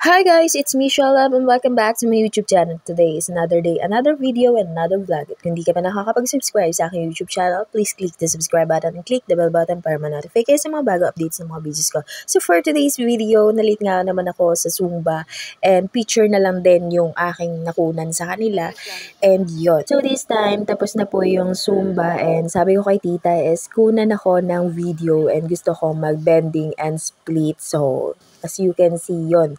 Hi guys, it's me Shalab and welcome back to my YouTube channel. Today is another day, another video, and another vlog. At kung di ka pa nakakapag-subscribe sa aking YouTube channel, please click the subscribe button and click the bell button para ma-notify kayo sa mga bago updates ng mga videos ko. So for today's video, nalit nga naman ako sa Zumba and picture na lang din yung aking nakunan sa kanila. And yun. So this time, tapos na po yung Zumba and sabi ko kay tita is kunan ako ng video and gusto ko mag-bending and split. So as you can see yun.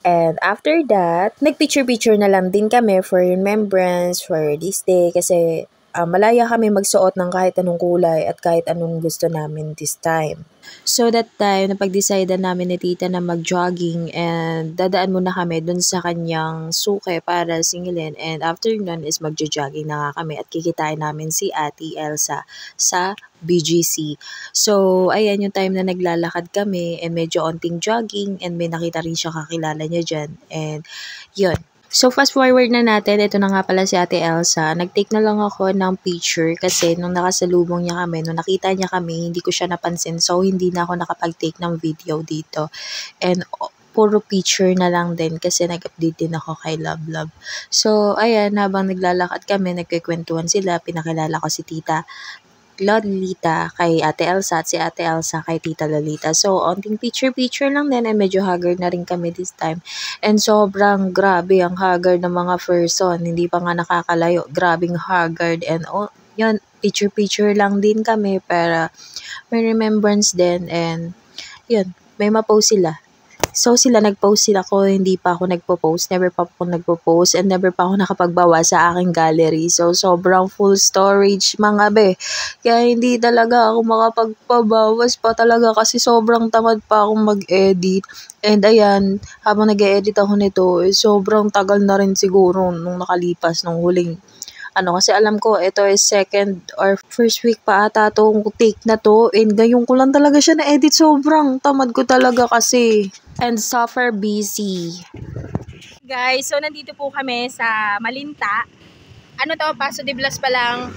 And after that, nagpicture-picture na lang din kami for remembrance for this day kasi malaya kami magsuot ng kahit anong kulay at kahit anong gusto namin this time. So that time, napag-decide namin ni tita na mag-jogging and dadaan muna kami dun sa kanyang suke para singilin. And after nun is magjo-jogging na nga kami at kikitain namin si Ate Elsa sa BGC. So, ayan yung time na naglalakad kami and medyo onting jogging and may nakita rin siya kakilala niya dyan. And yun. So, fast forward na natin. Ito na nga pala si Ate Elsa. Nag-take na lang ako ng picture kasi nung nakasalubong niya kami, nung nakita niya kami, hindi ko siya napansin. So, hindi na ako nakapag-take ng video dito. And puro picture na lang din kasi nag-update din ako kay Love. So, ayan, habang naglalakad kami, nagkikwentuhan sila. Pinakilala ko si Tita Lolita kay Ate Elsa at si Ate Elsa kay Tita Lolita. So, onting picture lang din and medyo haggard na rin kami this time. And sobrang grabe ang haggard ng mga person. Hindi pa nga nakakalayo. Grabing haggard and yun, picture lang din kami para may remembrance din and yun, may ma-post sila. So, nag-post sila ko, hindi pa ako nagpo-post, never pa ako nagpo-post, and never pa ako nakapagbawa sa aking gallery. So, sobrang full storage, mga be. Kaya hindi talaga ako makapagpabawas pa talaga kasi sobrang tamad pa akong mag-edit. And ayan, habang nag-edit ako nito, sobrang tagal na rin siguro nung nakalipas nung huling kasi alam ko, ito is second or first week pa ata itong take na to. And ngayon ko lang talaga siya na-edit. Sobrang tamad ko talaga kasi. And super busy. Guys, so nandito po kami sa Malinta. Paso de Blas pa lang.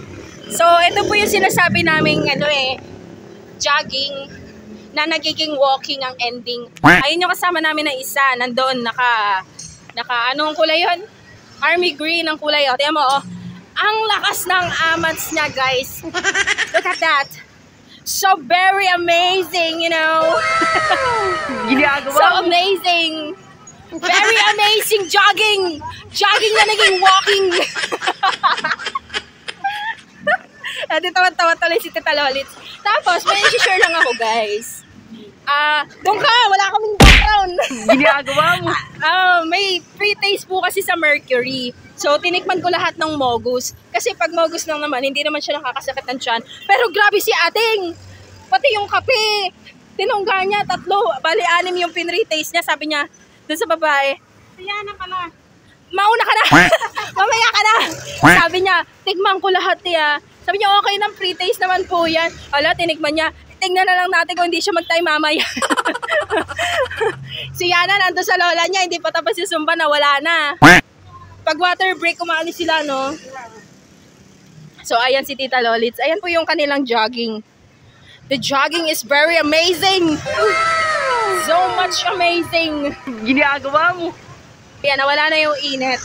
So, ito po yung sinasabi naming jogging na nagiging walking ang ending. Ayun yung kasama namin na isa. Nandoon, anong kulay yun? Army green ang kulay. Tiyan mo, ang lakas ng amats niya, guys. Look at that. So very amazing, you know. So amazing. Very amazing jogging. Jogging na naging walking. Tawa-tawa tuloy si Tita Lolits. Tapos, may share lang ako, guys. Doon ka, wala kaming background. Ginagawa mo. May free taste po kasi sa Mercury. So, tinikman ko lahat ng Mogus. Kasi pag Mogus lang naman, hindi naman siya nakakasakit ng tiyan. Pero grabe si ating! Pati yung kape, tinungga niya, 3, bali 6 yung pinree taste niya. Sabi niya, dun sa babae, Tiana ka na. Mauna ka na! Mamaya ka na! Sabi niya, tikman ko lahat niya. Sabi niya, okay ng free taste naman po yan. Ala, tinikman niya. Tingnan na lang natin kung hindi siya mag-time mamaya. Si Yana nandun sa lola niya, hindi pa tapos si Zumba na wala na. Pag water break, umaalis sila, no? So, ayan si Tita Lolits. Ayan po yung kanilang jogging. The jogging is very amazing. So much amazing. Ginagawa mo. Ayan, nawala na yung init.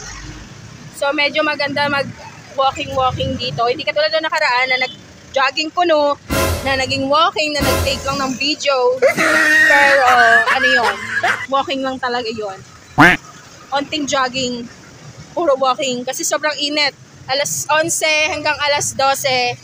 So, medyo maganda mag-walking dito. Hindi katulad na nakaraan na nag-jogging kuno, na naging walking, na nag-take lang ng video. Pero, yun? Walking lang talaga yun. Onting jogging, puro walking. Kasi sobrang init. Alas 11 hanggang alas 12.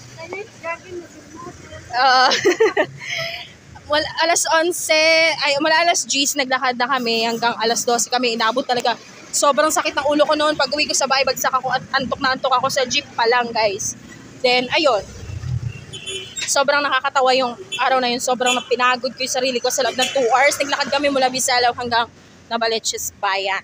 Alas 11, mula alas 10, naglakad na kami. Hanggang alas 12 kami. Inabot talaga. Sobrang sakit ng ulo ko noon. Pag uwi ko sa bahay, bagsak ako at antok na antok ako sa jeep pa lang, guys. Then, ayun. Sobrang nakakatawa yung araw na yun. Sobrang pinagod ko yung sarili ko sa loob ng 2 hours. Naglakad kami mula Bisalaw hanggang Novaliches Bayan.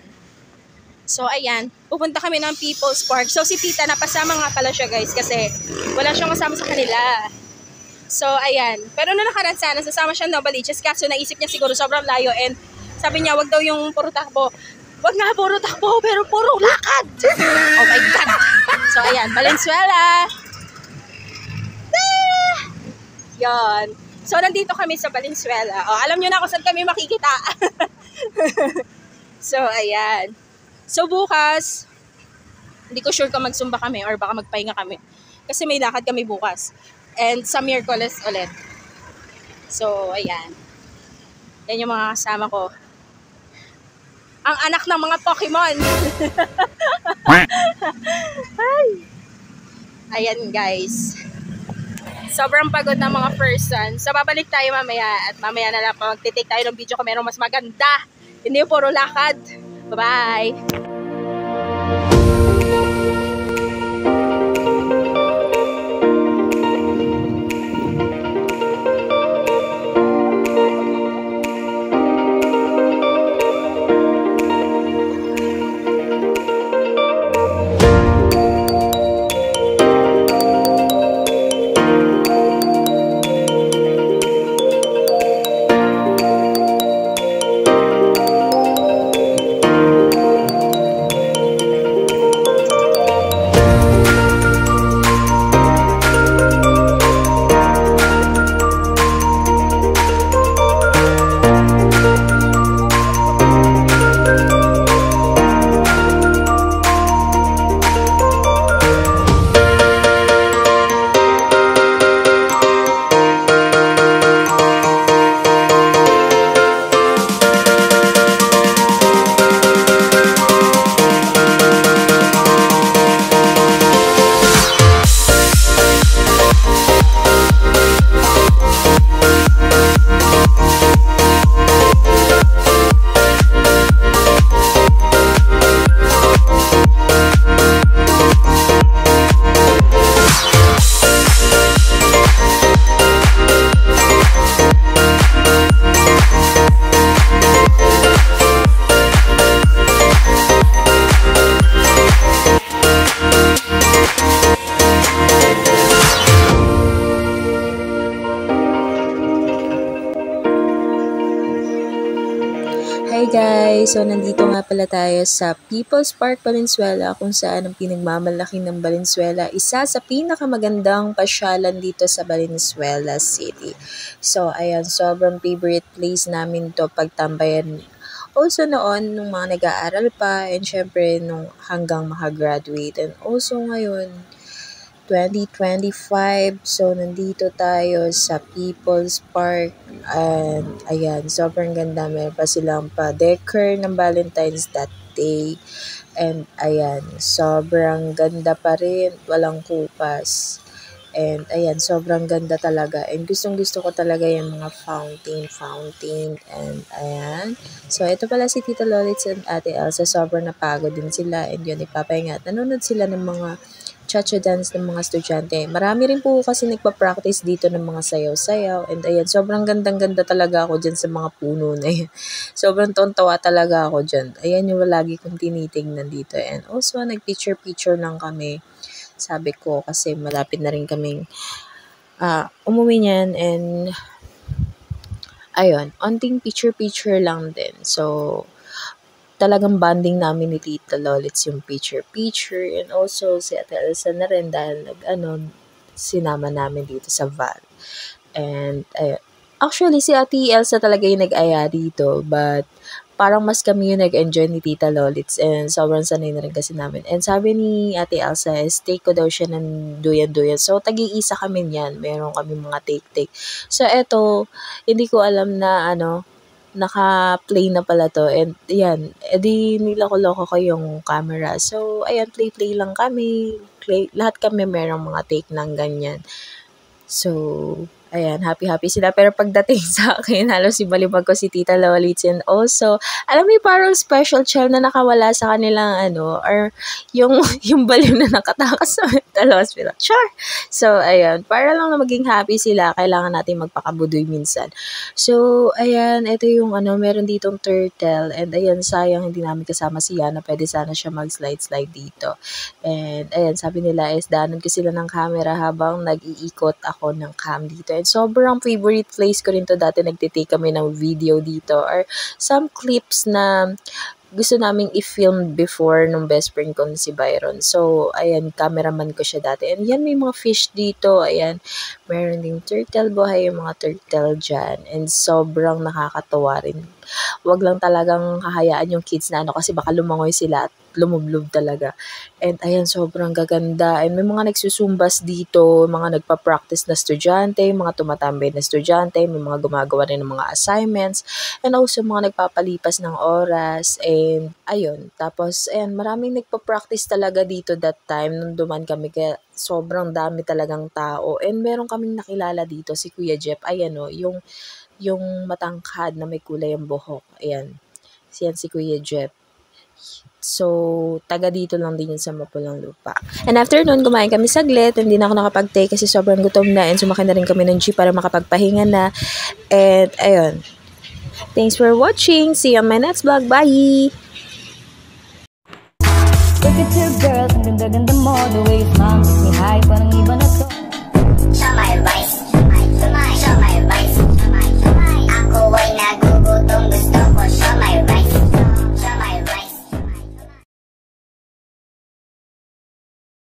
So, ayan. Pupunta kami ng People's Park. So, si Tita, napasama nga pala siya, guys. Kasi wala siyang kasama sa kanila. So, ayan. Pero nung nakaraan sana, sasama siya ng Novaliches. Kaso, naisip niya siguro sobrang layo. And sabi niya, wag daw yung puro takbo. Wag nga puro takbo, pero puro lakad. Oh my God. So, ayan. Valenzuela. Yan. So, nandito kami sa Valenzuela. Alam nyo na kung saan kami makikita. So, ayan. So, bukas, hindi ko sure kung magsumba kami or baka magpahinga kami. Kasi may lakad kami bukas. And sa Miyerkules ulit. So, ayan. Yan yung mga kasama ko. Ang anak ng mga Pokemon. Ayan, guys. Sobrang pagod ng mga person. So, babalik tayo mamaya. At mamaya na lang magtitake tayo ng video kung merong mas maganda. Hindi puro lakad. Bye-bye! Hi guys! So, nandito nga pala tayo sa People's Park, Valenzuela, kung saan ang pinagmamalaki ng Valenzuela, isa sa pinakamagandang pasyalan dito sa Valenzuela City. So, ayan, sobrang favorite place namin to pagtambayan. Also noon, nung mga nag-aaral pa, and syempre, nung hanggang makagraduate. And also ngayon, 2025. So, nandito tayo sa People's Park. And, ayan, sobrang ganda. Meron pa silang pa-decor ng Valentine's that day. And, ayan, sobrang ganda pa rin. Walang kupas. And, ayan, sobrang ganda talaga. And, gustong-gusto ko talaga yung mga fountain. And, ayan. So, ito pala si Tita Lolitz and Ate Elsa. Sobrang napagod din sila. And, yun, ipapahinga. Nanonood sila ng mga cha-cha dance ng mga estudyante. Marami rin po kasi nagpa-practice dito ng mga sayaw-sayaw. And ayan, sobrang gandang-ganda talaga ako dyan sa mga puno na yan. Sobrang tontawa talaga ako dyan. Ayan yung lagi kong tinitingnan dito. And also, nag-picture-picture lang kami. Sabi ko kasi malapit na rin kaming umuwi niyan. And ayun, onting picture-picture lang din. So, talagang bonding namin ni Tita Lolitz yung picture-picture, and also si Ate Elsa na rin dahil sinama namin dito sa Val. And actually si Ate Elsa talaga yung nag-aya dito, but parang mas kami yung nag-enjoy ni Tita Lolitz, and sobrang sanay na rin kasi namin. And sabi ni Ate Elsa is take ko daw siya ng duyan-duyan. So tagi-isa kami niyan, meron kami mga take-take. So eto, hindi ko alam na naka-play na pala to, and yan, edi niloko-loko ko yung camera. So, ayan, play lang kami. Lahat kami merong mga take ng ganyan. So, ayan, happy sila. Pero pagdating sa akin, halos ibalibag ko si Tita Lolitz. And also, alam mo yung parang special child na nakawala sa kanilang or yung baliw na nakatakas sa mental hospital. Sure! So, ayan, para lang na maging happy sila, kailangan natin magpakabudoy minsan. So, ayan, ito yung meron ditong turtle. And ayan, sayang hindi namin kasama si Yana. Pwede sana siya mag-slide dito. And ayan, sabi nila is daanan ko sila ng camera habang nag-iikot ako ng cam dito. And sobrang favorite place ko rin to dati. Nagtitake kami ng video dito or some clips na gusto naming i-film before nung best friend ko si Byron. So, ayan, cameraman ko siya dati. And yan, may mga fish dito. Ayan, meron ding turtle, buhay yung mga turtle dyan. And sobrang nakakatawa rin. Wag lang talagang hahayaan yung kids na kasi baka lumangoy sila at lumublob talaga. And ayan, sobrang gaganda. And may mga nagsusumbas dito, mga nagpa-practice na estudyante, mga tumatambay na estudyante, may mga gumagawa rin ng mga assignments, and also mga nagpapalipas ng oras. And ayun, tapos ayan, maraming nagpa-practice talaga dito that time nung duman kami, kaya sobrang dami talagang tao. And meron kaming nakilala dito, si Kuya Jeff. Ayan o, yung matangkad na may kulay ang buhok. Ayan, siyan si Kuya Jeff. So, taga dito lang din yun sa Mapulang Lupa. And after nun, kumain kami saglit. Hindi na ako nakapag-take kasi sobrang gutom na. And sumakay na rin kami ng jeep para makapagpahinga na. And, ayun. Thanks for watching. See you on my next vlog. Bye! Look at your girl, ang ganda-ganda mo. The way you smile makes me high, parang iba na to. Sa my life.